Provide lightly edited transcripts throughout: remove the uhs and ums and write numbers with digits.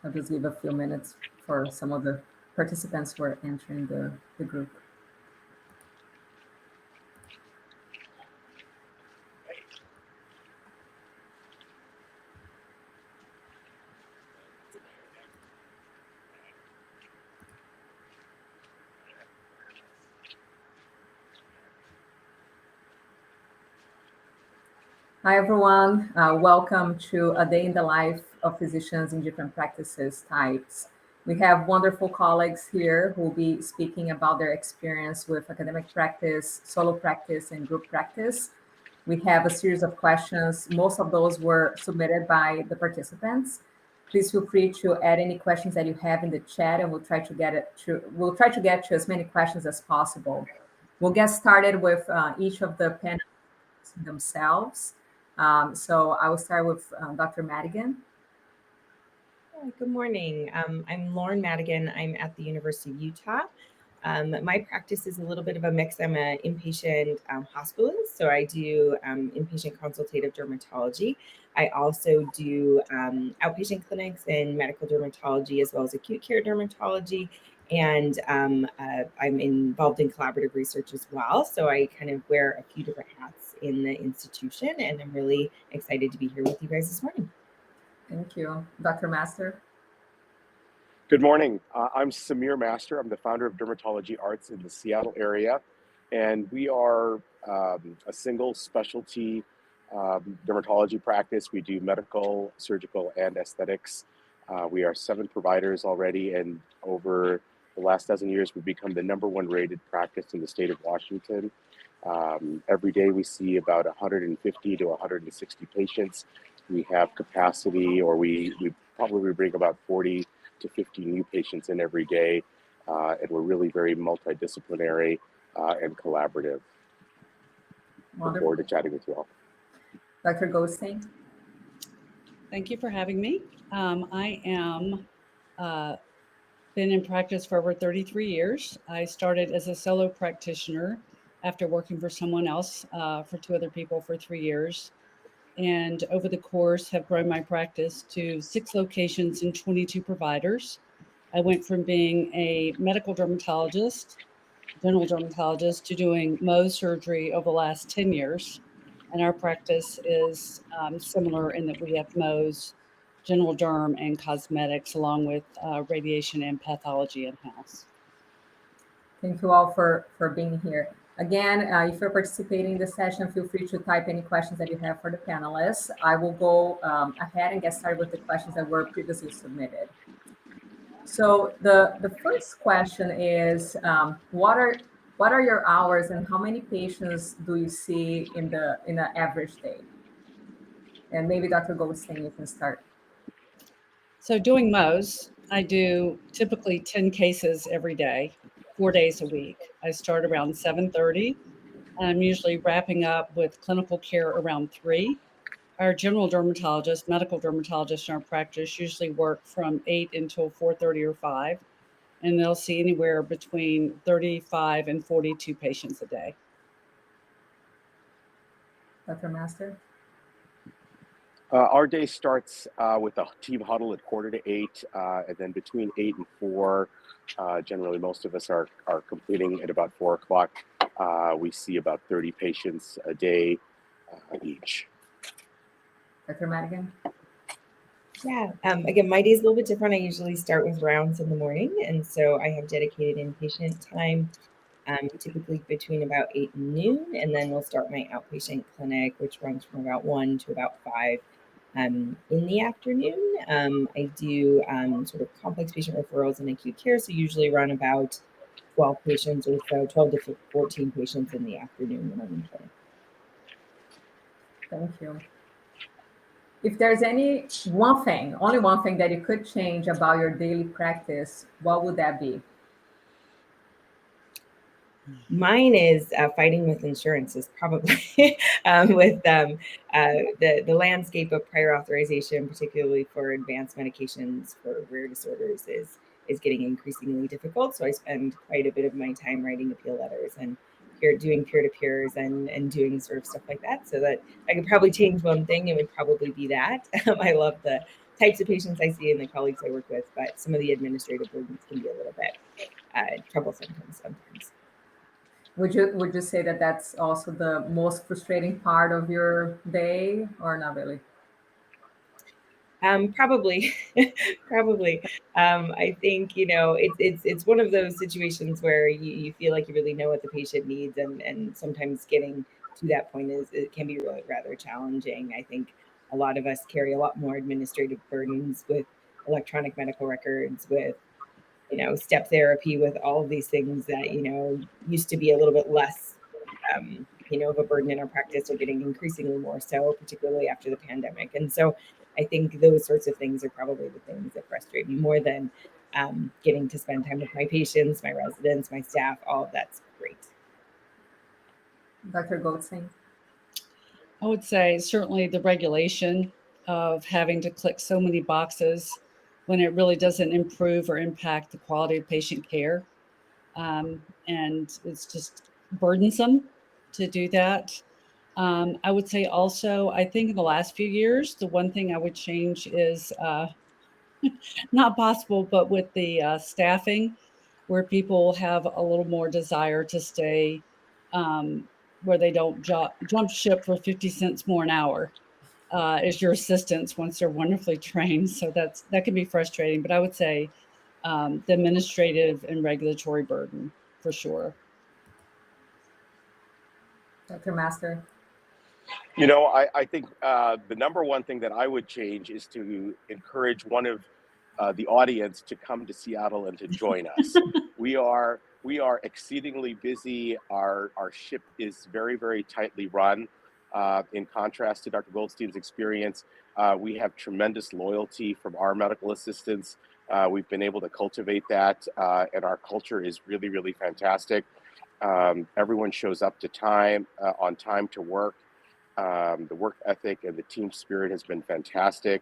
I'll just give a few minutes for some of the participants who are entering the group. Hi, everyone. Welcome to A Day in the Life of Physicians in Different Practices Types. We have wonderful colleagues here who will be speaking about their experience with academic practice, solo practice, and group practice. We have a series of questions. Most of those were submitted by the participants. Please feel free to add any questions that you have in the chat, and we'll try to get to as many questions as possible. We'll get started with each of the panelists themselves. So I will start with Dr. Madigan. Good morning. I'm Lauren Madigan. I'm at the University of Utah. My practice is a little bit of a mix. I'm an inpatient hospitalist, so I do inpatient consultative dermatology. I also do outpatient clinics in medical dermatology as well as acute care dermatology. And I'm involved in collaborative research as well. So I kind of wear a few different hats in the institution, and I'm really excited to be here with you guys this morning. Thank you. Dr. Master. Good morning. I'm Samir Master. I'm the founder of Dermatology Arts in the Seattle area. And we are a single specialty dermatology practice. We do medical, surgical, and aesthetics. We are 7 providers already, and over the last dozen years, we've become the #1 rated practice in the state of Washington. Every day we see about 150 to 160 patients. We have capacity, or we probably bring about 40 to 50 new patients in every day. And we're really very multidisciplinary and collaborative. Look forward to chatting with you all. Dr. Goldstein. Thank you for having me. I am been in practice for over 33 years. I started as a solo practitioner after working for someone else, for 2 other people for 3 years. And over the course have grown my practice to 6 locations and 22 providers. I went from being a medical dermatologist, general dermatologist, to doing Mohs surgery over the last 10 years. And our practice is similar in that we have Mohs, general derm, and cosmetics, along with radiation and pathology in-house. Thank you all for being here. Again, if you're participating in the session, feel free to type any questions that you have for the panelists. I will go ahead and get started with the questions that were previously submitted. So the first question is, what are your hours and how many patients do you see in an average day? And maybe Dr. Goldstein, you can start. So doing Mohs, I do typically 10 cases every day, 4 days a week. I start around 7:30. I'm usually wrapping up with clinical care around 3. Our general dermatologist, medical dermatologist in our practice usually work from 8 until 4:30 or 5, and they'll see anywhere between 35 and 42 patients a day. Dr. Master? Our day starts with a team huddle at 7:45, and then between 8 and 4, generally most of us are completing at about 4 o'clock. We see about 30 patients a day each. Dr. Madigan? Yeah, again, my day is a little bit different. I usually start with rounds in the morning, and so I have dedicated inpatient time, typically between about 8 and noon, and then we'll start my outpatient clinic, which runs from about 1 to about 5 in the afternoon. I do sort of complex patient referrals and acute care, so usually run about 12 patients or so, 12 to 14 patients in the afternoon when I'm in clinic. Thank you. If there's only one thing that you could change about your daily practice, what would that be? Mine is fighting with insurance is probably with the landscape of prior authorization, particularly for advanced medications for rare disorders, is getting increasingly difficult. So I spend quite a bit of my time writing appeal letters and doing peer-to-peers and doing sort of stuff like that. So that I could probably change one thing, it would probably be that. I love the types of patients I see and the colleagues I work with, but some of the administrative burdens can be a little bit troublesome sometimes. Would you say that that's also the most frustrating part of your day, or not really? Probably, probably. I think it's one of those situations where you feel like you really know what the patient needs, and sometimes getting to that point it can be really rather challenging. I think a lot of us carry a lot more administrative burdens with electronic medical records, with step therapy, with all of these things that used to be a little bit less of a burden in our practice, are getting increasingly more so, particularly after the pandemic. And so I think those sorts of things are probably the things that frustrate me more than getting to spend time with my patients, my residents, my staff. All of that's great. Dr. Goldstein? I would say certainly the regulation of having to click so many boxes when it really doesn't improve or impact the quality of patient care. And it's just burdensome to do that. I would say also, I think in the last few years, the one thing I would change is not possible, but with the staffing, where people have a little more desire to stay, where they don't jump ship for 50 cents more an hour as your assistants once they're wonderfully trained. So that can be frustrating. But I would say the administrative and regulatory burden for sure. Dr. Master? I think the number one thing that I would change is to encourage one of the audience to come to Seattle and to join us. We are exceedingly busy. Our ship is very, very tightly run. In contrast to Dr. Goldstein's experience, we have tremendous loyalty from our medical assistants. We've been able to cultivate that, and our culture is really, really fantastic. Everyone shows up to time, on time to work. The work ethic and the team spirit has been fantastic.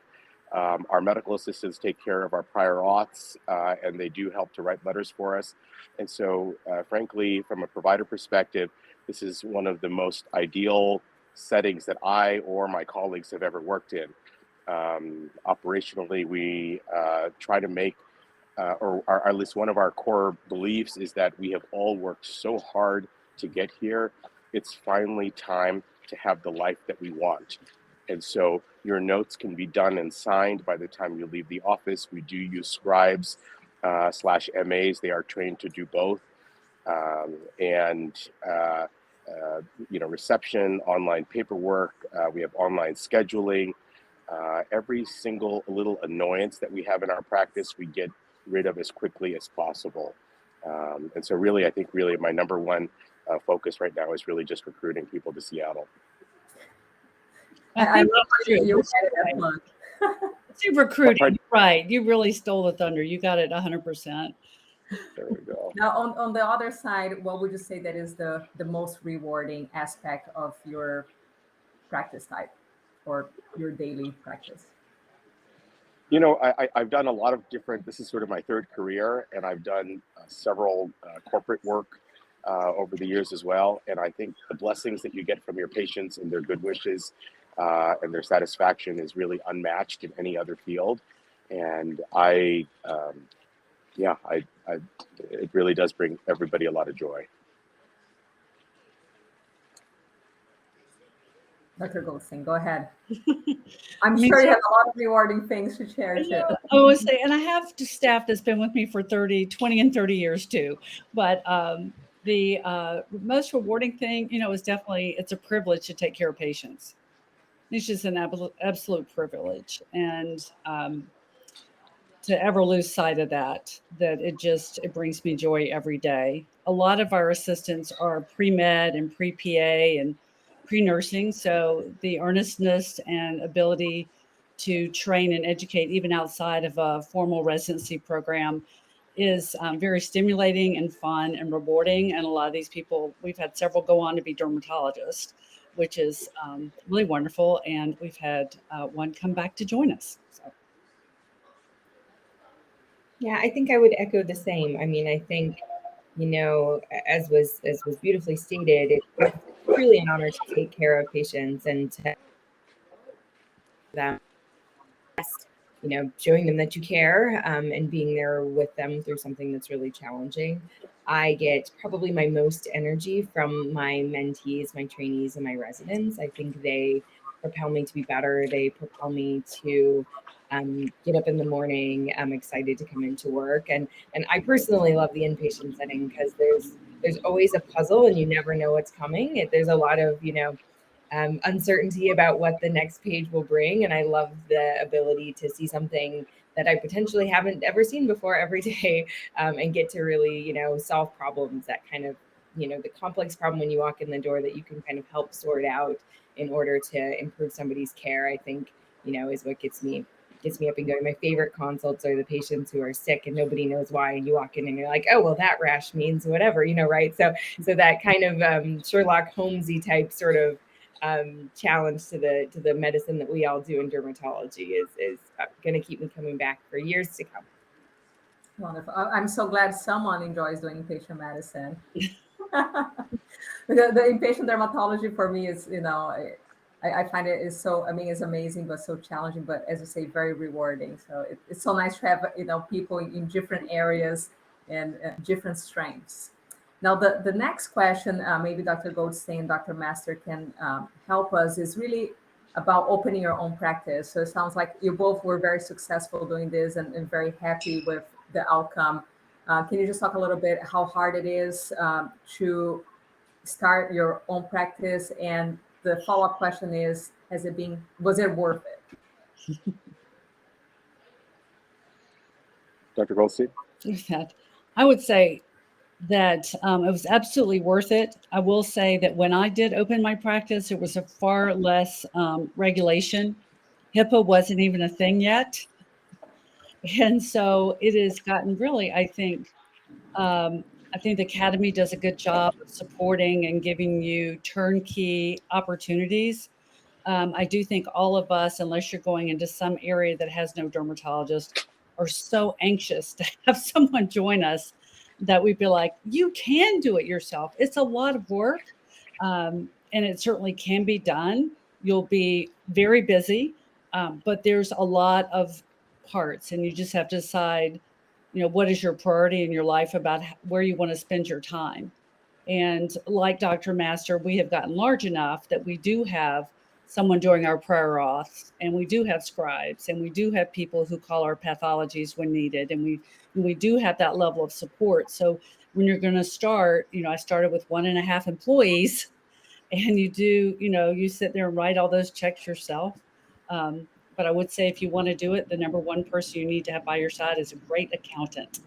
Our medical assistants take care of our prior auths, and they do help to write letters for us. And so, frankly, from a provider perspective, this is one of the most ideal settings that I or my colleagues have ever worked in. Operationally, we try to make, or at least one of our core beliefs is that we have all worked so hard to get here. It's finally time to have the life that we want. And so your notes can be done and signed by the time you leave the office. We do use scribes / MAs. They are trained to do both. Reception, online paperwork. We have online scheduling. Every single little annoyance that we have in our practice, we get rid of as quickly as possible. And so really, I think really my number one focus right now is really just recruiting people to Seattle. I love you had it. It's recruiting, right? You really stole the thunder. You got it 100%. There we go. Now, on the other side, what would you say that is the most rewarding aspect of your practice type or your daily practice? I've done a lot of different, this is sort of my third career, and I've done several corporate work over the years as well. And I think the blessings that you get from your patients and their good wishes and their satisfaction is really unmatched in any other field. And it really does bring everybody a lot of joy. Dr. Goldstein, go ahead. I'm sure you have a lot of rewarding things to share too. I would say, and I have staff that's been with me for 20 and 30 years too. But the most rewarding thing, is definitely, it's a privilege to take care of patients. It's just an absolute privilege. And to ever lose sight of that it brings me joy every day. A lot of our assistants are pre-med and pre-PA and pre-nursing. So the earnestness and ability to train and educate even outside of a formal residency program is very stimulating and fun and rewarding. And a lot of these people, we've had several go on to be dermatologists, which is really wonderful. And we've had one come back to join us. So. Yeah, I think I would echo the same. I mean, I think as was beautifully stated, it's truly an honor to take care of patients and to them, showing them that you care, and being there with them through something that's really challenging. I get probably my most energy from my mentees, my trainees, and my residents. I think they propel me to be better. They propel me to get up in the morning. I'm excited to come into work, and I personally love the inpatient setting because there's always a puzzle, and you never know what's coming. There's a lot of uncertainty about what the next page will bring. And I love the ability to see something that I potentially haven't ever seen before every day, and get to really, solve problems that kind of, the complex problem when you walk in the door that you can kind of help sort out in order to improve somebody's care, I think, is what gets me up and going. My favorite consults are the patients who are sick and nobody knows why, and you walk in and you're like, oh, well, that rash means whatever, right? So that kind of Sherlock Holmesy type sort of challenge to the medicine that we all do in dermatology is going to keep me coming back for years to come. Wonderful. I'm so glad someone enjoys doing inpatient medicine. The inpatient dermatology for me is, I find it is so, it's amazing, but so challenging, but as you say, very rewarding. So it's so nice to have, people in different areas and different strengths. Now, the next question, maybe Dr. Goldstein, Dr. Master can help us, is really about opening your own practice. So it sounds like you both were very successful doing this and very happy with the outcome. Can you just talk a little bit how hard it is to start your own practice? And the follow-up question is, was it worth it? Dr. Goldstein? I would say that it was absolutely worth it. I will say that when I did open my practice, it was a far less regulation. HIPAA wasn't even a thing yet. And so it has gotten really, I think the Academy does a good job of supporting and giving you turnkey opportunities. I do think all of us, unless you're going into some area that has no dermatologist, are so anxious to have someone join us that we'd be like, you can do it yourself. It's a lot of work, and it certainly can be done. You'll be very busy, but there's a lot of parts, and you just have to decide, what is your priority in your life about where you want to spend your time. And like Dr. Master, we have gotten large enough that we do have someone doing our prior auths, and we do have scribes, and we do have people who call our pathologies when needed, and we do have that level of support. So when you're going to start, I started with 1.5 employees, and you sit there and write all those checks yourself. But I would say if you want to do it, the number one person you need to have by your side is a great accountant.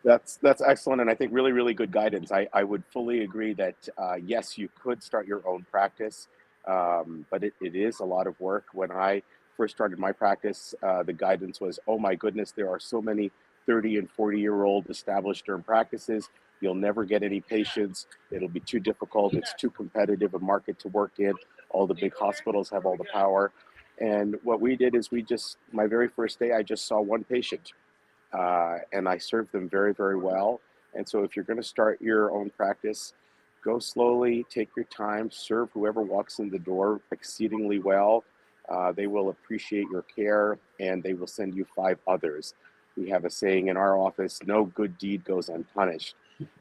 That's excellent, and I think really, really good guidance. I would fully agree that yes, you could start your own practice, but it is a lot of work. When I first started my practice, the guidance was, oh my goodness, there are so many 30 and 40-year-old established derm practices. You'll never get any patients. It'll be too difficult. It's too competitive a market to work in. All the big hospitals have all the power. And what we did is my very first day, I just saw one patient. And I serve them very, very well. And so if you're going to start your own practice, go slowly, take your time, serve whoever walks in the door exceedingly well. They will appreciate your care, and they will send you 5 others. We have a saying in our office, no good deed goes unpunished.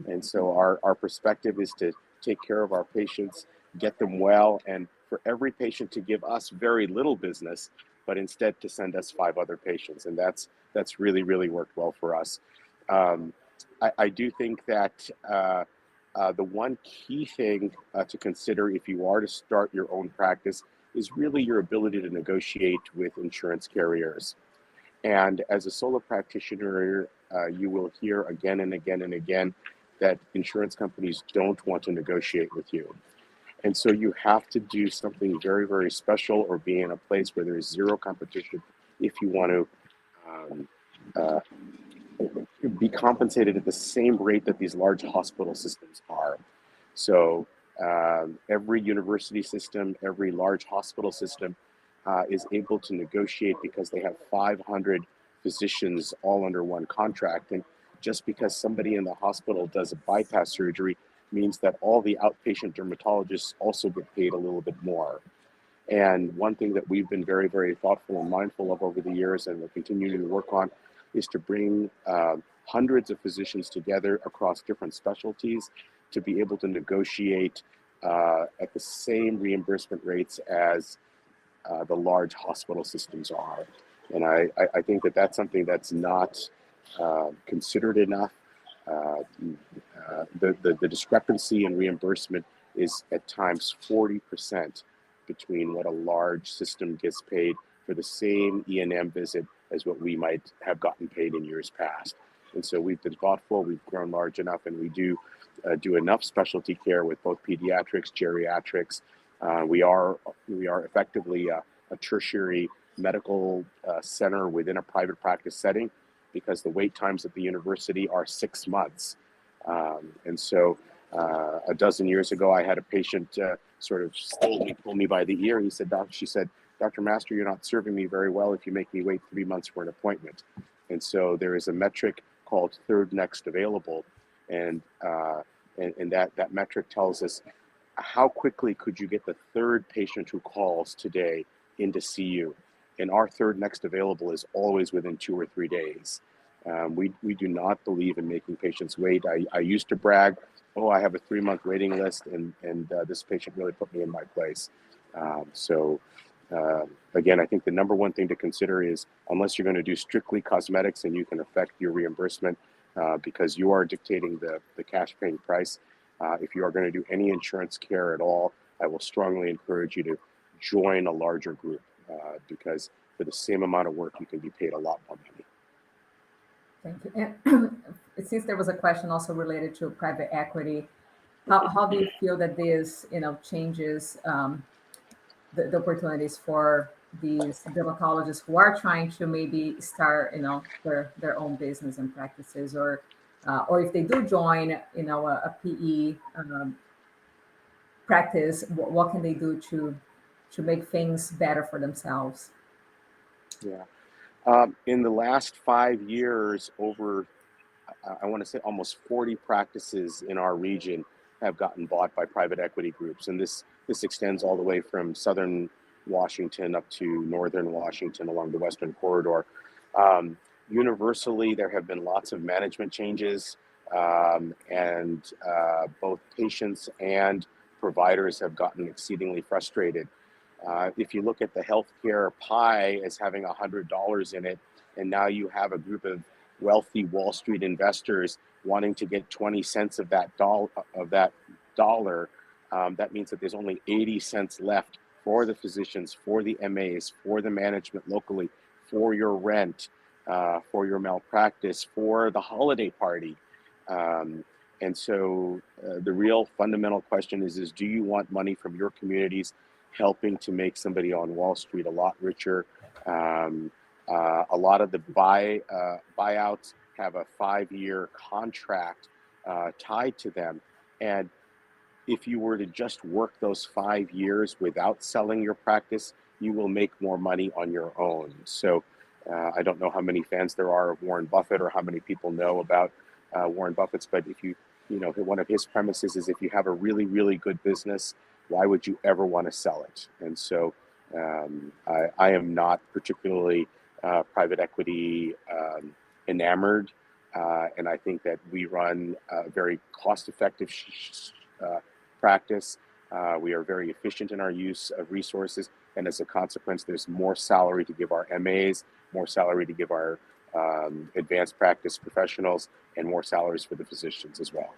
And so our perspective is to take care of our patients, get them well, and for every patient to give us very little business, but instead to send us 5 other patients. And that's really, really worked well for us. I do think that the one key thing to consider if you are to start your own practice is really your ability to negotiate with insurance carriers. And as a solo practitioner, you will hear again and again and again that insurance companies don't want to negotiate with you. And so you have to do something very, very special or be in a place where there is zero competition if you want to be compensated at the same rate that these large hospital systems are. So every university system, every large hospital system is able to negotiate because they have 500 physicians all under one contract. And just because somebody in the hospital does a bypass surgery means that all the outpatient dermatologists also get paid a little bit more. And one thing that we've been very, very thoughtful and mindful of over the years, and we're continuing to work on, is to bring hundreds of physicians together across different specialties to be able to negotiate at the same reimbursement rates as the large hospital systems are. And I think that that's something that's not considered enough. The discrepancy in reimbursement is at times 40% between what a large system gets paid for the same E&M visit as what we might have gotten paid in years past. And so we've been thoughtful, we've grown large enough, and we do enough specialty care with both pediatrics, geriatrics. We are effectively a tertiary medical center within a private practice setting, because the wait times at the university are 6 months. And so a dozen years ago, I had a patient sort of pull me by the ear. She said, Dr. Master, you're not serving me very well if you make me wait 3 months for an appointment. And so there is a metric called third next available. And that metric tells us how quickly could you get the third patient who calls today in to see you. And our third next available is always within 2 or 3 days. We do not believe in making patients wait. I used to brag, oh, I have a 3-month waiting list, and this patient really put me in my place. Again, I think the number one thing to consider is, unless you're going to do strictly cosmetics and you can affect your reimbursement because you are dictating the cash paying price, if you are going to do any insurance care at all, I will strongly encourage you to join a larger group because for the same amount of work, you can be paid a lot more money. Thank you. And since there was a question also related to private equity, how do you feel that this, changes the opportunities for these dermatologists who are trying to maybe start, their own business and practices, or if they do join, a PE practice, what can they do to make things better for themselves? Yeah. In the last 5 years, I want to say almost 40 practices in our region have gotten bought by private equity groups. And this extends all the way from southern Washington up to northern Washington along the Western Corridor. Universally, there have been lots of management changes, and both patients and providers have gotten exceedingly frustrated. If you look at the healthcare pie as having $100 in it, and now you have a group of wealthy Wall Street investors wanting to get 20 cents of that dollar, that means that there's only 80 cents left for the physicians, for the MAs, for the management locally, for your rent, for your malpractice, for the holiday party. And so the real fundamental question is do you want money from your communities helping to make somebody on Wall Street a lot richer? A lot of the buyouts have a 5-year contract tied to them. And if you were to just work those 5 years without selling your practice, you will make more money on your own. So I don't know how many fans there are of Warren Buffett or how many people know about Warren Buffett's, but if one of his premises is if you have a really, really good business, why would you ever want to sell it? And so I am not particularly private equity enamored, and I think that we run a very cost-effective practice. We are very efficient in our use of resources, and as a consequence, there's more salary to give our MAs, more salary to give our advanced practice professionals, and more salaries for the physicians as well.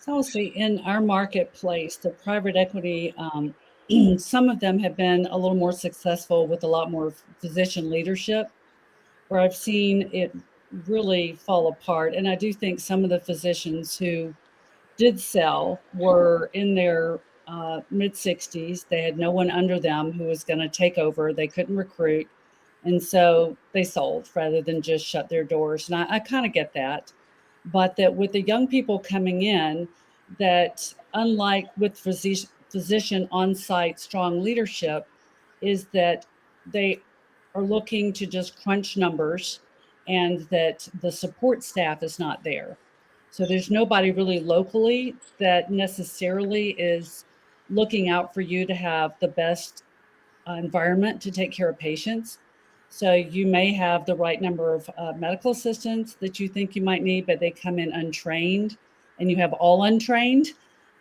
So I'll say in our marketplace, the private equity, some of them have been a little more successful with a lot more physician leadership, where I've seen it really fall apart. And I do think some of the physicians who did sell were in their mid-60s. They had no one under them who was going to take over. They couldn't recruit. And so they sold rather than just shut their doors. And I kind of get that. But that with the young people coming in, that unlike with physician on-site strong leadership, is that they are looking to just crunch numbers and that the support staff is not there. So there's nobody really locally that necessarily is looking out for you to have the best environment to take care of patients. So you may have the right number of medical assistants that you think you might need, but they come in untrained and you have all untrained.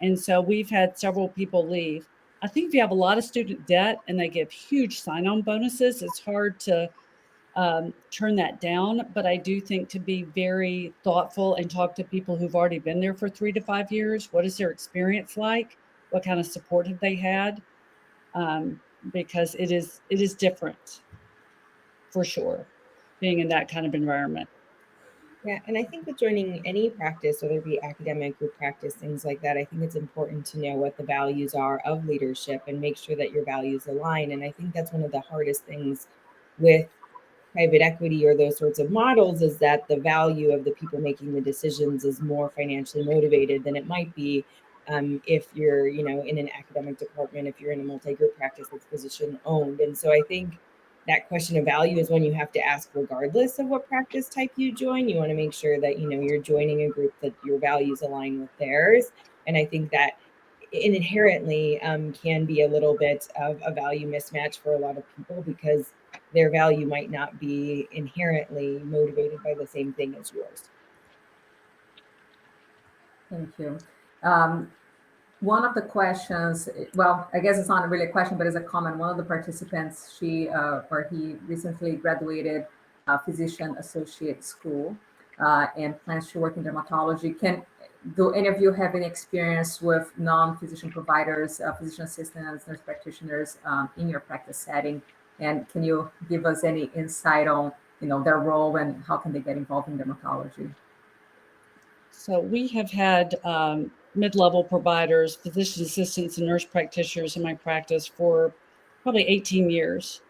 And so we've had several people leave. I think if you have a lot of student debt and they give huge sign-on bonuses, it's hard to turn that down. But I do think to be very thoughtful and talk to people who've already been there for 3 to 5 years. What is their experience like? What kind of support have they had? Because it is different for sure, being in that kind of environment. Yeah, and I think with joining any practice, whether it be academic, group practice, things like that, I think it's important to know what the values are of leadership and make sure that your values align. And I think that's one of the hardest things with private equity or those sorts of models, is that the value of the people making the decisions is more financially motivated than it might be if you're, in an academic department, if you're in a multi-group practice that's physician owned. And so I think that question of value is one you have to ask regardless of what practice type you join. You want to make sure that you're joining a group that your values align with theirs. And I think that inherently can be a little bit of a value mismatch for a lot of people, because their value might not be inherently motivated by the same thing as yours. Thank you. One of the questions, well, I guess it's not really a question, but it's a comment. One of the participants, he recently graduated physician associate school and plans to work in dermatology. Do any of you have any experience with non-physician providers, physician assistants, nurse practitioners in your practice setting? And can you give us any insight on, their role and how can they get involved in dermatology? So we have had mid-level providers, physician assistants, and nurse practitioners in my practice for probably 18 years.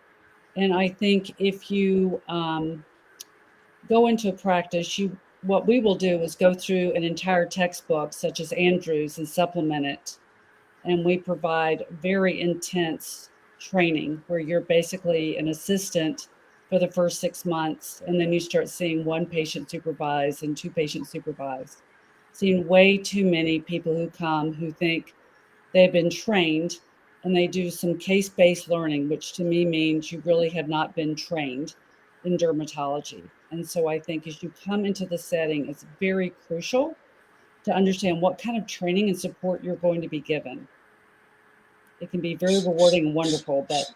And I think if you go into a practice, what we will do is go through an entire textbook, such as Andrews, and supplement it. And we provide very intense training where you're basically an assistant for the first 6 months, and then you start seeing one patient supervised and two patients supervised. Seeing way too many people who come who think they've been trained, and they do some case-based learning, which to me means you really have not been trained in dermatology. And so I think as you come into the setting, it's very crucial to understand what kind of training and support you're going to be given. It can be very rewarding and wonderful, but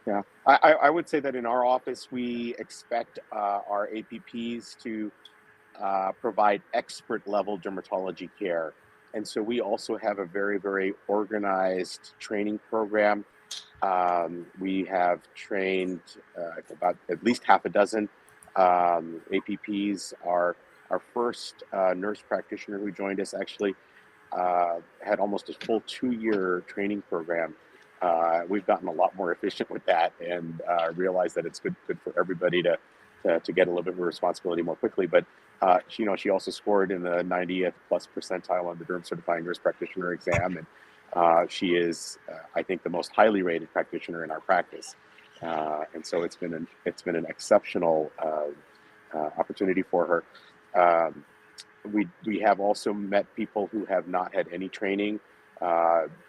Yeah, I would say that in our office, we expect our APPs to provide expert level dermatology care. And so we also have a very, very organized training program. We have trained about at least half a dozen APPs. Our first nurse practitioner who joined us actually had almost a full 2-year training program. We've gotten a lot more efficient with that, and realized that it's good for everybody to get a little bit more responsibility more quickly. But she also scored in the 90th plus percentile on the Derm Certifying Nurse Practitioner exam, and she is, I think, the most highly rated practitioner in our practice. And so it's been an exceptional opportunity for her. We have also met people who have not had any training.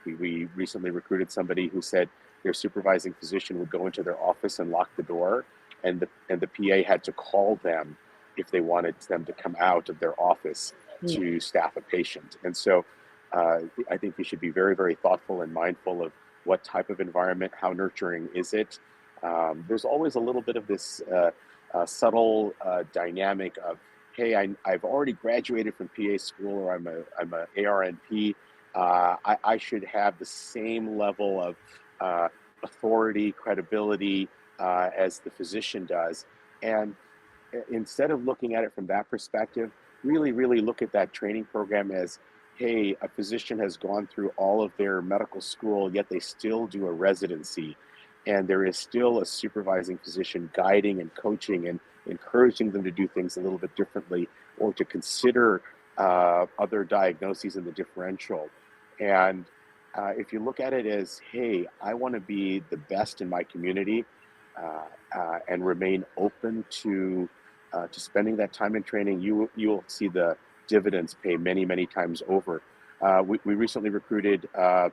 We recently recruited somebody who said their supervising physician would go into their office and lock the door, and the PA had to call them if they wanted them to come out of their office to staff a patient. And so I think we should be very, very thoughtful and mindful of what type of environment, how nurturing is it. There's always a little bit of this subtle dynamic of, hey, I've already graduated from PA school, or I'm a ARNP. I should have the same level of authority, credibility as the physician does. And instead of looking at it from that perspective, really, really look at that training program as, hey, a physician has gone through all of their medical school, yet they still do a residency. And there is still a supervising physician guiding and coaching and encouraging them to do things a little bit differently, or to consider other diagnoses in the differential. And if you look at it as, hey, I want to be the best in my community, and remain open to spending that time in training, you will see the dividends pay many times over. We recently recruited a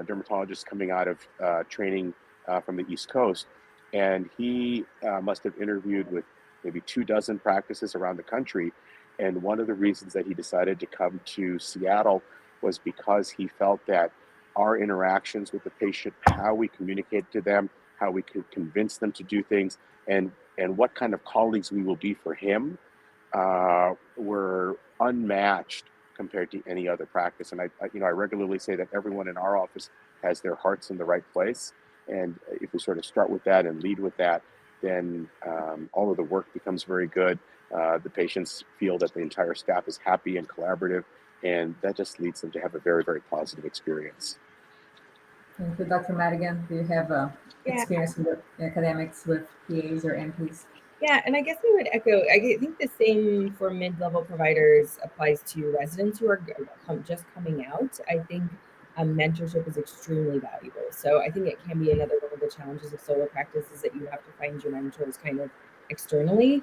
dermatologist coming out of training from the East Coast, and he must have interviewed with maybe 24 practices around the country. And one of the reasons that he decided to come to Seattle was because he felt that our interactions with the patient, how we communicate to them, how we could convince them to do things, and what kind of colleagues we will be for him, were unmatched compared to any other practice. And I regularly say that everyone in our office has their hearts in the right place. And if we sort of start with that and lead with that, then all of the work becomes very good. The patients feel that the entire staff is happy and collaborative, and that just leads them to have a very positive experience. Thank you, Dr. Madigan. Do you have Yeah. experience in the academics with PAs or NPs? Yeah, and I guess I would echo, I think the same for mid-level providers applies to residents who are just coming out. I think mentorship is extremely valuable. So I think it can be another one of the challenges of solo practice is that you have to find your mentors kind of externally,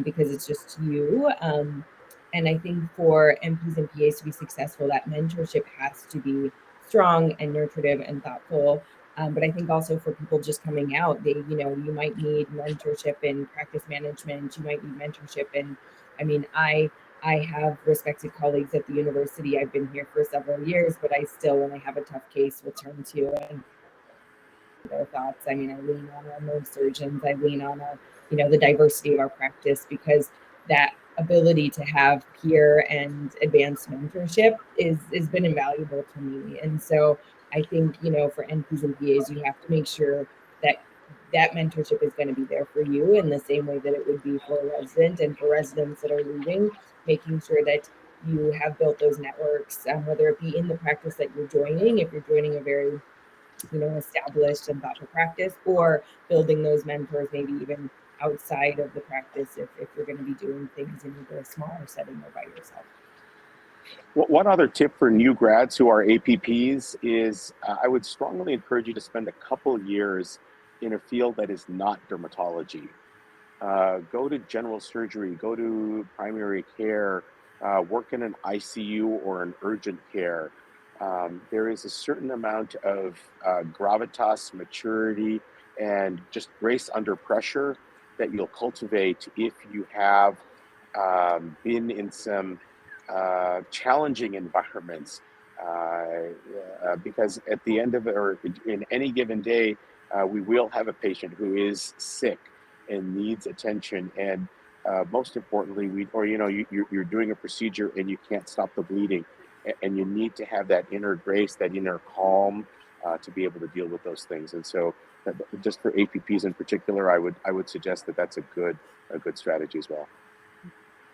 because it's just you. And I think for NPs and PAs to be successful, that mentorship has to be strong and nurturing and thoughtful. But I think also for people just coming out, you might need mentorship in practice management. You might need mentorship in, I have respected colleagues at the university. I've been here for several years, but I still, when I have a tough case, will turn to and their thoughts. I lean on our neurosurgeons. I lean on the diversity of our practice, because that ability to have peer and advanced mentorship has been invaluable to me. And so I think, for NPs and PAs, you have to make sure that mentorship is going to be there for you in the same way that it would be for a resident, and for residents that are leaving, making sure that you have built those networks, whether it be in the practice that you're joining, if you're joining a very established and thoughtful practice, or building those mentors maybe even outside of the practice if you're going to be doing things in either a smaller setting or by yourself. One other tip for new grads who are APPs is I would strongly encourage you to spend a couple years in a field that is not dermatology. Go to general surgery, go to primary care, work in an ICU or an urgent care. There is a certain amount of gravitas, maturity, and just grace under pressure that you'll cultivate if you have been in some challenging environments. Because at the end of it, or in any given day, we will have a patient who is sick and needs attention, and most importantly, you're doing a procedure and you can't stop the bleeding, and you need to have that inner grace, that inner calm, to be able to deal with those things. And so, just for APPs in particular, I would suggest that that's a good strategy as well.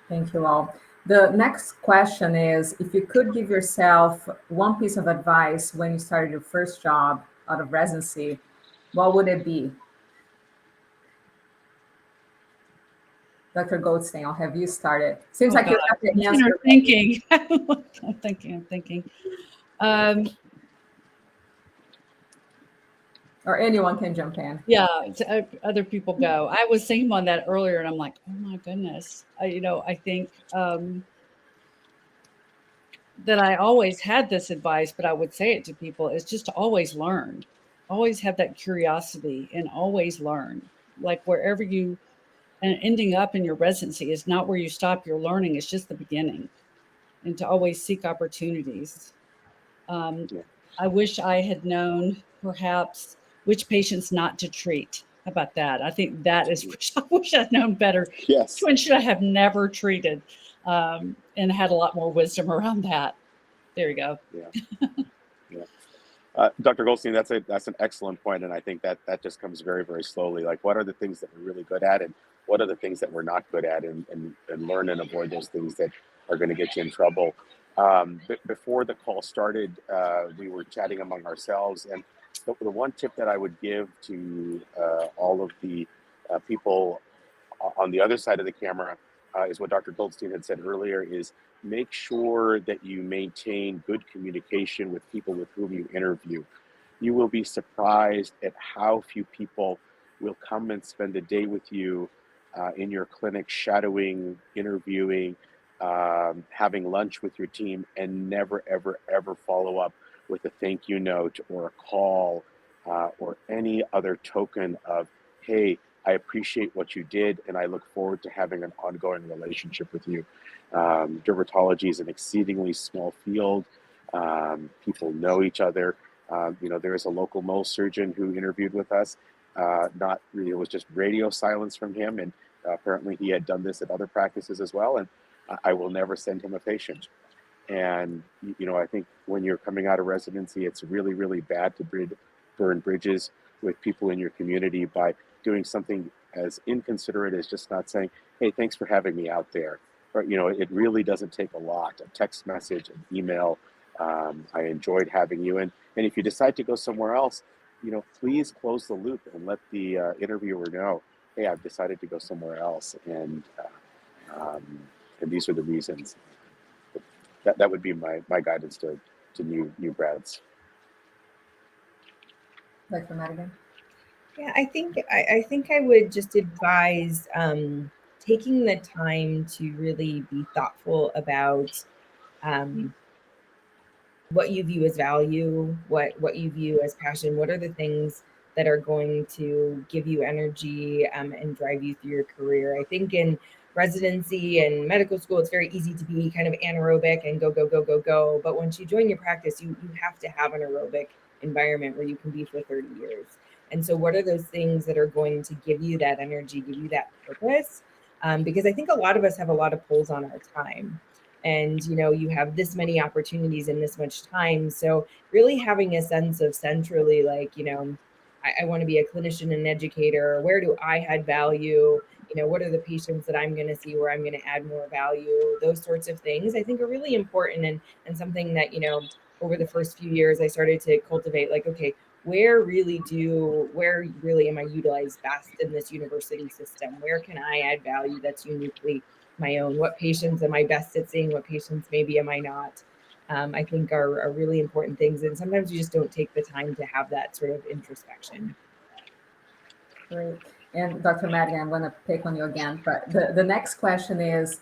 Thank you all. The next question is, if you could give yourself one piece of advice when you started your first job out of residency, what would it be? Dr. Goldstein, I'll have you started. Seems like you have the answer. Thinking. I'm thinking. Or anyone can jump in. Yeah, other people go. I was thinking on that earlier, and I'm like, oh my goodness. I think that I always had this advice, but I would say it to people, is just to always learn. Always have that curiosity and always learn. Like wherever you, and ending up in your residency is not where you stop your learning, it's just the beginning. And to always seek opportunities. I wish I had known perhaps which patients not to treat. How about that? I think that is, I wish I'd known better. Yes. Which one should I have never treated, and had a lot more wisdom around that. There you go. Yeah. Dr. Goldstein, that's an excellent point, and I think that just comes very slowly. Like, what are the things that we're really good at, and what are the things that we're not good at, and learn and avoid those things that are going to get you in trouble. Before the call started, we were chatting among ourselves, and the one tip that I would give to all of the people on the other side of the camera is what Dr. Goldstein had said earlier, is make sure that you maintain good communication with people with whom you interview. You will be surprised at how few people will come and spend a day with you in your clinic, shadowing, interviewing, having lunch with your team, and never, ever, ever follow up with a thank you note or a call or any other token of, hey, I appreciate what you did, and I look forward to having an ongoing relationship with you. Dermatology is an exceedingly small field. People know each other. There is a local Mohs surgeon who interviewed with us. Not really, it was just radio silence from him, and apparently he had done this at other practices as well. And I will never send him a patient. And I think when you're coming out of residency, it's really, really bad to burn bridges with people in your community by doing something as inconsiderate as just not saying, hey, thanks for having me out there. Or, it really doesn't take a lot, a text message, an email. I enjoyed having you. And if you decide to go somewhere else, please close the loop and let the interviewer know, hey, I've decided to go somewhere else. And these are the reasons. That would be my guidance to new grads. Dr. Madigan? Yeah, I think I would just advise taking the time to really be thoughtful about what you view as value, what you view as passion. What are the things that are going to give you energy and drive you through your career? I think in residency and medical school, it's very easy to be kind of anaerobic and go, go, go, go, go. But once you join your practice, you have to have an aerobic environment where you can be for 30 years. And so what are those things that are going to give you that energy, give you that purpose? Because I think a lot of us have a lot of pulls on our time. And you have this many opportunities in this much time. So really having a sense of centrally, like, I want to be a clinician and educator. Where do I add value? What are the patients that I'm going to see where I'm going to add more value? Those sorts of things I think are really important, and something that over the first few years I started to cultivate, like, okay, where really am I utilized best in this university system? Where can I add value that's uniquely my own? What patients am I best at seeing? What patients maybe am I not? I think are really important things. And sometimes you just don't take the time to have that sort of introspection. Great. And Dr. Madigan, I'm going to pick on you again, but the next question is,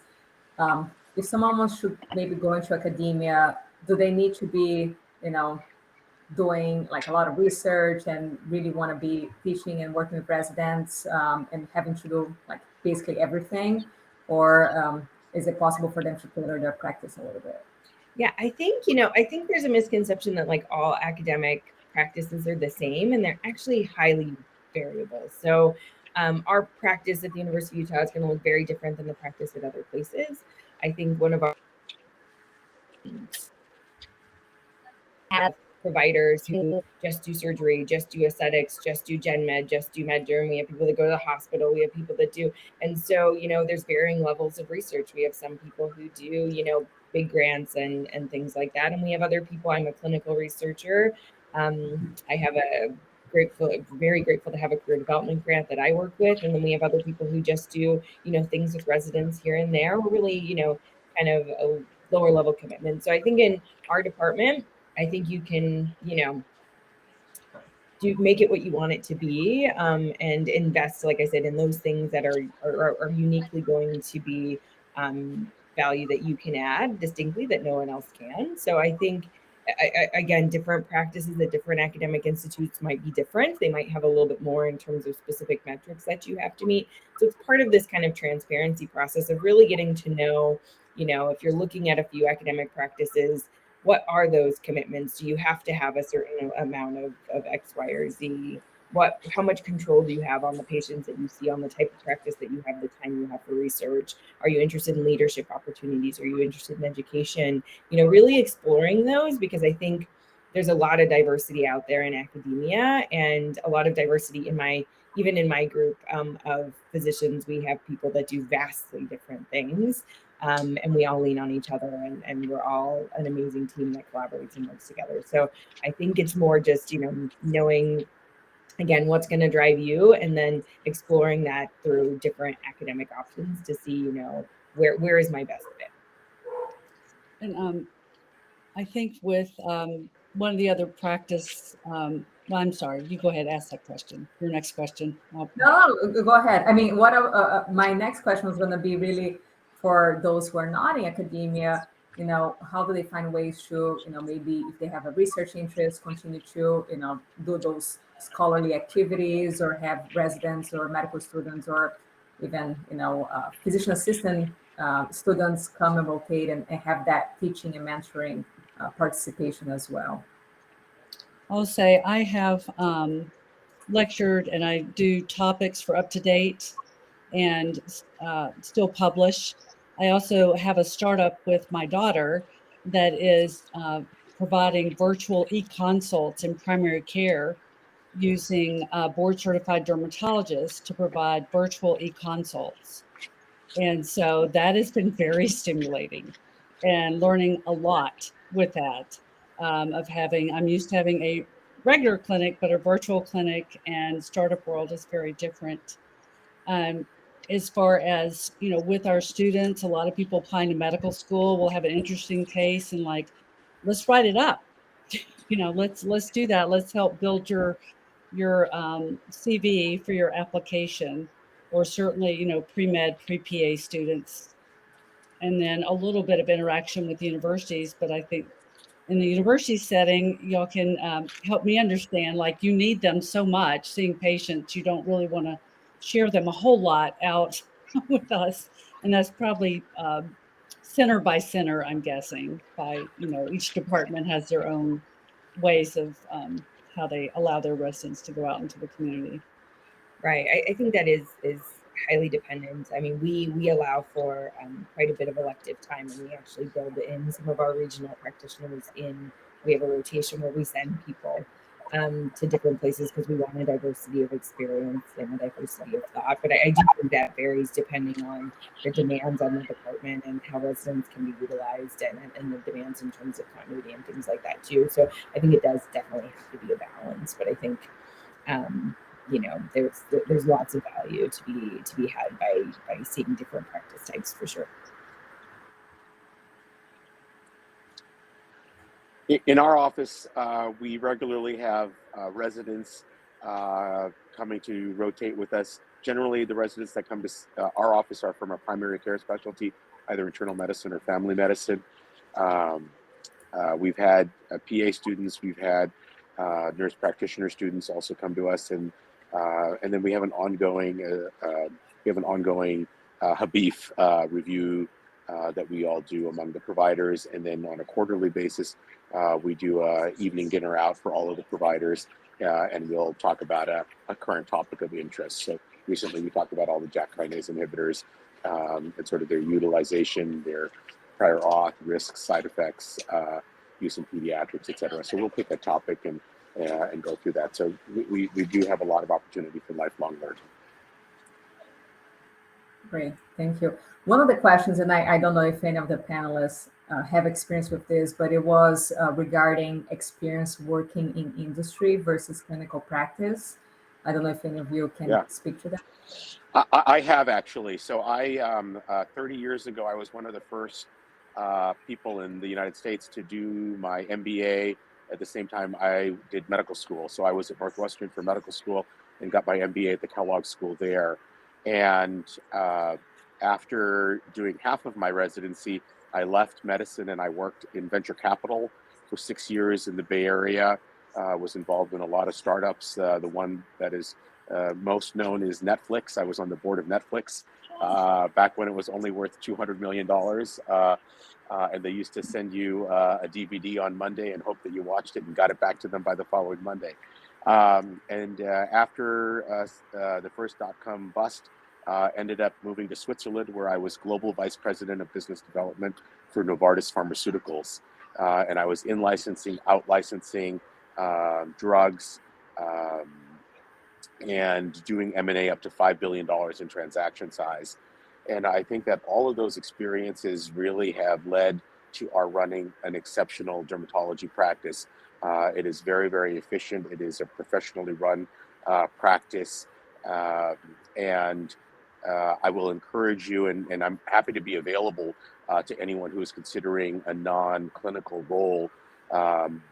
if someone wants to maybe go into academia, do they need to be, doing like a lot of research and really want to be teaching and working with residents and having to do like basically everything? Or is it possible for them to tailor their practice a little bit? Yeah, I think there's a misconception that like all academic practices are the same, and they're actually highly variable. So our practice at the University of Utah is going to look very different than the practice at other places. I think one of our have providers who just do surgery, just do aesthetics, just do gen med, just do med derm. We have people that go to the hospital. We have people that do. And so, there's varying levels of research. We have some people who do, big grants and things like that. And we have other people. I'm a clinical researcher. I have very grateful to have a career development grant that I work with. And then we have other people who just do, things with residents here and there. We're really, kind of a lower level commitment. So I think in our department, I think you can, do make it what you want it to be, and invest, like I said, in those things that are uniquely going to be value that you can add distinctly that no one else can. So I think, again, different practices at different academic institutes might be different. They might have a little bit more in terms of specific metrics that you have to meet. So it's part of this kind of transparency process of really getting to know, if you're looking at a few academic practices, what are those commitments? Do you have to have a certain amount of X, Y, or Z? How much control do you have on the patients that you see, on the type of practice that you have, the time you have for research? Are you interested in leadership opportunities? Are you interested in education? Really exploring those, because I think there's a lot of diversity out there in academia, and a lot of diversity even in my group of physicians. We have people that do vastly different things. And we all lean on each other, and we're all an amazing team that collaborates and works together. So I think it's more just, knowing, again, what's going to drive you, and then exploring that through different academic options to see, where is my best fit. And I think with one of the other practice, well, I'm sorry, you go ahead, ask that question. Your next question. No, go ahead. I mean, my next question was going to be really for those who are not in academia. How do they find ways to, maybe if they have a research interest, continue to, do those scholarly activities, or have residents or medical students, or even, physician assistant students come and rotate and have that teaching and mentoring participation as well. I'll say I have lectured and I do topics for Up to Date and still publish. I also have a startup with my daughter that is providing virtual e-consults in primary care using board certified dermatologists to provide virtual e-consults. And so that has been very stimulating and learning a lot with that. I'm used to having a regular clinic, but a virtual clinic and startup world is very different. As far as, with our students, a lot of people applying to medical school will have an interesting case and like, let's write it up. Let's do that. Let's help build your CV for your application, or certainly, pre-med, pre-PA students. And then a little bit of interaction with universities, but I think in the university setting, y'all can help me understand, like, you need them so much, seeing patients, you don't really want to share them a whole lot out with us. And that's probably center by center, I'm guessing, by, each department has their own ways of how they allow their residents to go out into the community. Right. I think that is highly dependent. I mean, we allow for quite a bit of elective time, and we actually build in some of our regional practitioners in. We have a rotation where we send people to different places because we want a diversity of experience and a diversity of thought. But I do think that varies depending on the demands on the department and how residents can be utilized, and the demands in terms of continuity and things like that too. So I think it does definitely have to be a balance. But I think there's lots of value to be had by seeing different practice types for sure. In our office, we regularly have residents coming to rotate with us. Generally, the residents that come to our office are from a primary care specialty, either internal medicine or family medicine. We've had PA students, we've had nurse practitioner students also come to us, and then we have an ongoing Habif review that we all do among the providers, and then on a quarterly basis, we do a evening dinner out for all of the providers, and we'll talk about a current topic of interest. So recently, we talked about all the JAK kinase inhibitors and sort of their utilization, their prior auth, risks, side effects, use in pediatrics, et cetera. So we'll pick a topic and go through that. So we do have a lot of opportunity for lifelong learning. Great, thank you. One of the questions, and I don't know if any of the panelists have experience with this, but it was regarding experience working in industry versus clinical practice. I don't know if any of you can speak to that. I have actually. So 30 years ago, I was one of the first people in the United States to do my MBA. At the same time, I did medical school. So I was at Northwestern for medical school and got my MBA at the Kellogg School there. And after doing half of my residency, I left medicine and I worked in venture capital for 6 years in the Bay Area. Was involved in a lot of startups. The one that is most known is Netflix. I was on the board of Netflix back when it was only worth $200 million. And they used to send you a DVD on Monday and hope that you watched it and got it back to them by the following Monday. After the first dot-com bust, ended up moving to Switzerland, where I was global vice president of business development for Novartis Pharmaceuticals. And I was in licensing, out licensing drugs, and doing M&A up to $5 billion in transaction size. And I think that all of those experiences really have led to our running an exceptional dermatology practice. It is very, very efficient. It is a professionally run practice. And I will encourage you, and I'm happy to be available to anyone who is considering a non-clinical role. Um,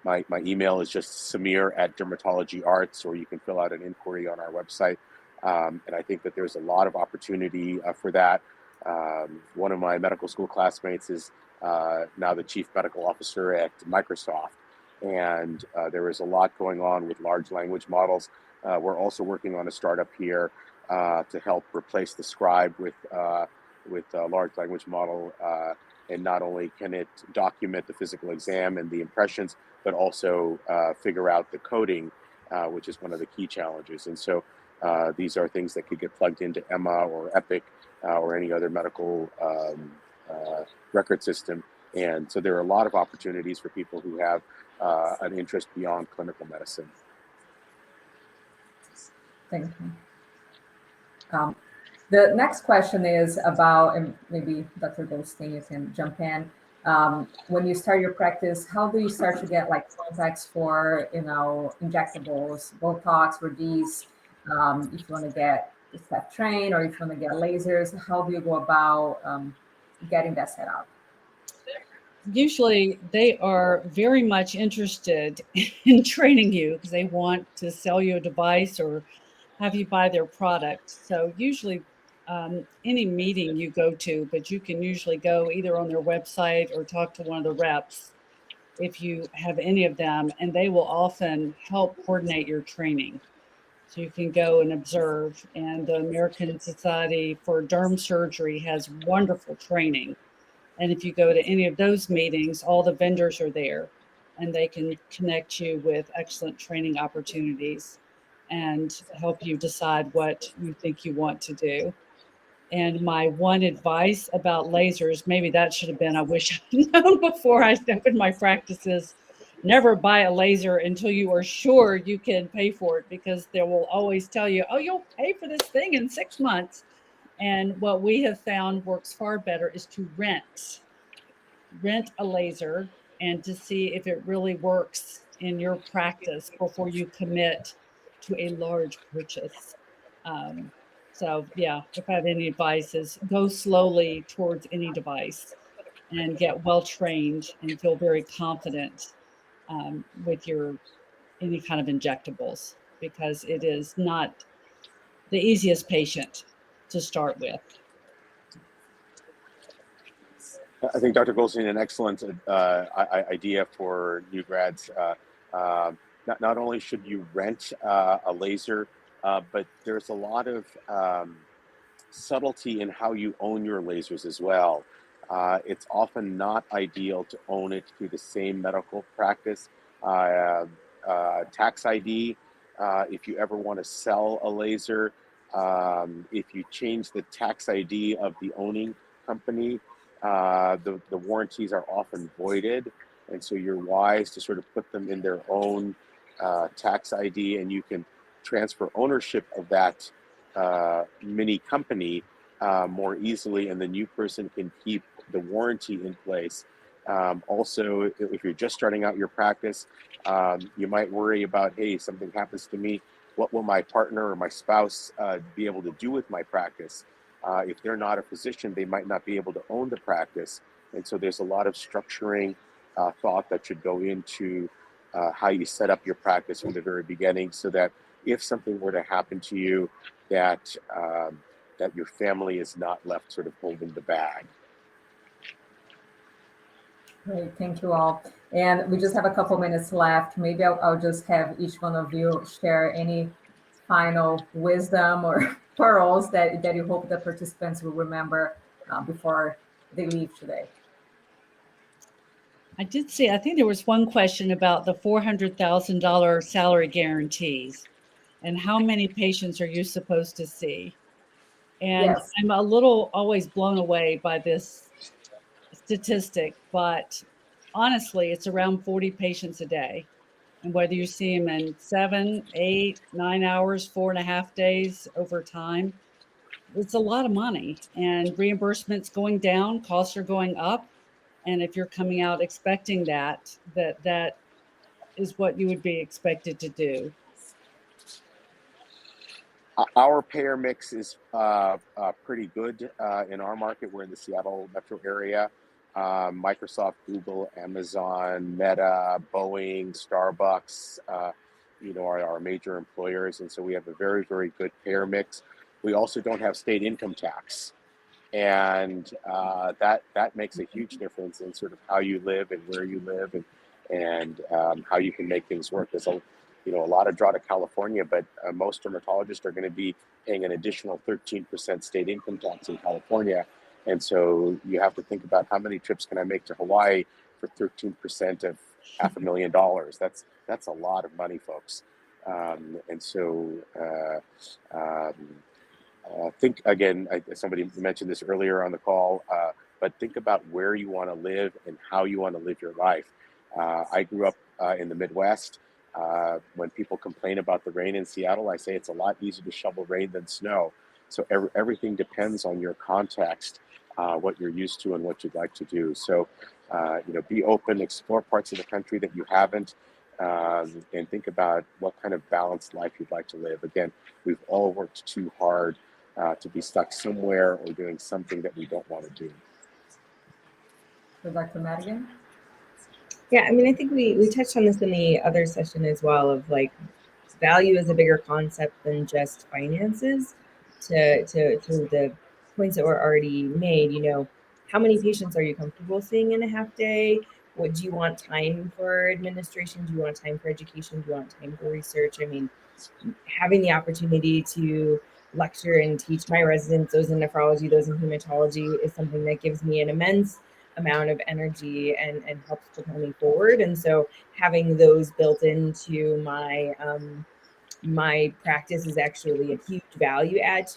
my email is just Samir at Dermatology Arts, or you can fill out an inquiry on our website. And I think that there's a lot of opportunity for that. One of my medical school classmates is now the chief medical officer at Microsoft. And there is a lot going on with large language models. We're also working on a startup here to help replace the scribe with a large language model. And not only can it document the physical exam and the impressions, but also figure out the coding, which is one of the key challenges. And so these are things that could get plugged into Emma or Epic or any other medical record system. And so there are a lot of opportunities for people who have an interest beyond clinical medicine. Thank you. The next question is about, and maybe Dr. Goldstein, you can jump in. When you start your practice, how do you start to get like contacts for, injectables, Botox, or these, if you want to get step trained or if you want to get lasers, how do you go about getting that set up? Usually they are very much interested in training you because they want to sell you a device or have you buy their product. So usually any meeting you go to, but you can usually go either on their website or talk to one of the reps if you have any of them, and they will often help coordinate your training. So you can go and observe. And the American Society for Derm Surgery has wonderful training. And if you go to any of those meetings, all the vendors are there and they can connect you with excellent training opportunities and help you decide what you think you want to do. And my one advice about lasers, maybe that should have been, I wish I'd known before I opened my practices, never buy a laser until you are sure you can pay for it, because they will always tell you, oh, you'll pay for this thing in 6 months. And what we have found works far better is to rent a laser and to see if it really works in your practice before you commit to a large purchase. So yeah, if I have any advice, is go slowly towards any device and get well trained and feel very confident with your any kind of injectables, because it is not the easiest patient to start with. I think Dr. Goldstein, an excellent idea for new grads. Not only should you rent a laser, but there's a lot of subtlety in how you own your lasers as well. It's often not ideal to own it through the same medical practice. Tax ID, if you ever want to sell a laser, if you change the tax ID of the owning company, the warranties are often voided. And so you're wise to sort of put them in their own tax ID, and you can transfer ownership of that mini company more easily, and the new person can keep the warranty in place. Also, if you're just starting out your practice, you might worry about, hey, something happens to me, what will my partner or my spouse be able to do with my practice? If they're not a physician, they might not be able to own the practice. And so there's a lot of structuring thought that should go into how you set up your practice from the very beginning, so that if something were to happen to you, that that your family is not left sort of holding the bag. Great, thank you all. And we just have a couple minutes left. Maybe I'll just have each one of you share any final wisdom or pearls that you hope the participants will remember before they leave today. I did see, I think there was one question about the $400,000 salary guarantees and how many patients are you supposed to see? And Yes. I'm a little always blown away by this statistic, but honestly, it's around 40 patients a day. And whether you see them in 7, 8, 9 hours, 4.5 days over time, it's a lot of money. And reimbursement's going down, costs are going up. And if you're coming out expecting that is what you would be expected to do. Our payer mix is pretty good in our market. We're in the Seattle metro area. Microsoft, Google, Amazon, Meta, Boeing, Starbucks, are our major employers. And so we have a very, very good payer mix. We also don't have state income tax. And that makes a huge difference in sort of how you live and where you live and how you can make things work. There's a lot of draw to California, but most dermatologists are going to be paying an additional 13% state income tax in California. And so you have to think about how many trips can I make to Hawaii for 13% of $500,000. That's a lot of money, folks. Think again, somebody mentioned this earlier on the call, but think about where you want to live and how you want to live your life. I grew up in the Midwest. When people complain about the rain in Seattle, I say it's a lot easier to shovel rain than snow. So everything depends on your context, what you're used to and what you'd like to do. So, be open, explore parts of the country that you haven't, and think about what kind of balanced life you'd like to live. Again, we've all worked too hard to be stuck somewhere or doing something that we don't want to do. So Dr. Madigan? Yeah, I mean, I think we touched on this in the other session as well, of like value is a bigger concept than just finances. To the points that were already made, how many patients are you comfortable seeing in a half day? What do you want time for administration? Do you want time for education? Do you want time for research? I mean, having the opportunity to lecture and teach my residents, those in nephrology, those in hematology, is something that gives me an immense amount of energy and helps propel me forward. And so having those built into my practice is actually a huge value add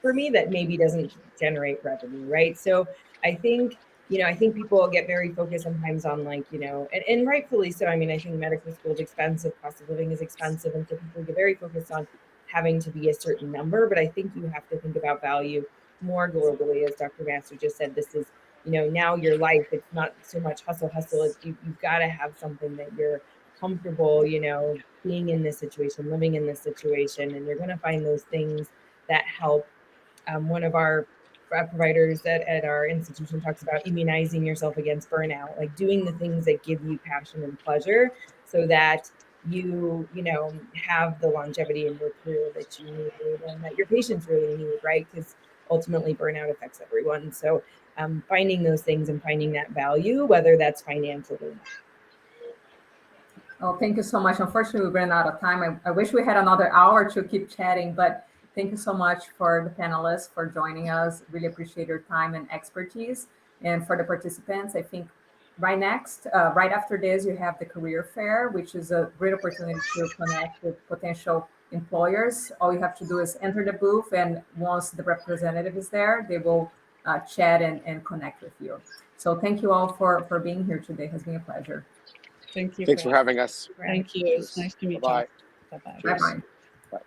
for me that maybe doesn't generate revenue, right? So I think people get very focused sometimes on and rightfully so. I mean, I think medical school is expensive, cost of living is expensive, and so people get very focused on having to be a certain number. But I think you have to think about value more globally, as Dr. Master just said. This is now your life. It's not so much hustle. You've got to have something that you're comfortable, being in this situation, living in this situation, and you're going to find those things that help. One of our providers at our institution talks about immunizing yourself against burnout, like doing the things that give you passion and pleasure so that you have the longevity in your career that you need and that your patients really need, right? Because ultimately burnout affects everyone. So finding those things and finding that value, whether that's financial or not. Oh, thank you so much. Unfortunately, we ran out of time. I wish we had another hour to keep chatting, but thank you so much for the panelists for joining us. Really appreciate your time and expertise. And for the participants, I think right after this, you have the career fair, which is a great opportunity to connect with potential employers. All you have to do is enter the booth, and once the representative is there, they will chat and connect with you. So thank you all for being here today. It has been a pleasure. Thank you. Thanks for having us. Thank you. It's nice to meet you. Bye-bye. Bye-bye. Bye-bye. Bye.